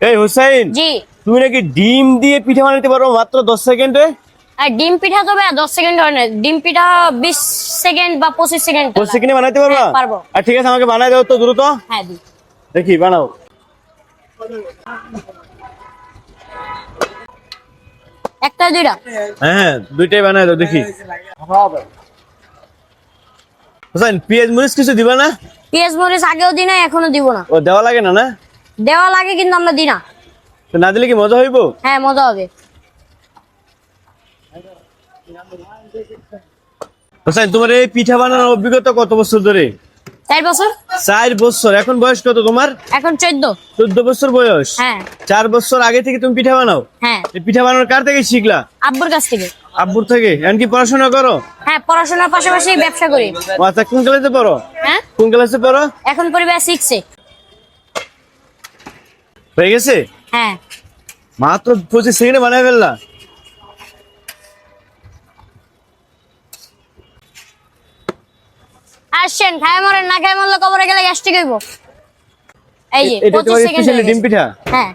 এই হোসেন, জি। তুমি নাকি ডিম দিয়ে পিঠা বানাতে পারো মাত্র 10 সেকেন্ডে? আর ডিম পিঠা তো ভাই 10 সেকেন্ড হয় না, ডিম পিঠা 20 সেকেন্ড বা 25 সেকেন্ড 10 সেকেন্ডে বানাতে পারবা? হ্যাঁ, পারবো। আর ঠিক আছে, আমাকে বানাই দাও তো দ্রুত। হ্যাঁ দি। দেখি বানাও। একটা দুইটা? হ্যাঁ, দুইটাই বানাই দাও দেখি। হোসেন, পেঁয়াজ মরিচ কিছু দিবা না? পেঁয়াজ মরিচ আগেও দিই না, এখনো দিব না। ও দেওয়া লাগে না? না দেওয়া লাগে কিন্তু আমরা দিই না। তো না দিলে কি মজা হইবো? হ্যাঁ, মজা হবে। হোসেন, তোমার এই পিঠা বানানোর অভিজ্ঞতা কত বছর ধরে? 4 বছর। 4 বছর। এখন বয়স কত তোমার? এখন 14। 14 বছর বয়স। হ্যাঁ। 4 বছর আগে থেকে তুমি পিঠা বানাও? হ্যাঁ, এই পিঠা বানানোর কার থেকে শিখলা? আব্বুর কাছ থেকে। আব্বুর থেকে? এমনকি পড়াশোনা করো? হ্যাঁ, পড়াশোনার পাশাপাশি ব্যবসা করি। ও আচ্ছা, কোন ক্লাসে পড়ো? হ্যাঁ, কোন ক্লাসে পড়ো? এখন পরিবার 6 এ। হয়ে গেছে? হ্যাঁ। মাত্র 25 সেকেন্ডে বানায় ফেললা? আসছেন, খায় মরেন, না খায় মরলে কবরে গেলে গ্যাস্ট্রিক হইব। এই যে এটা 25 তোমার সেকেন্ড স্পেশালি ডিম পিঠা? হ্যাঁ।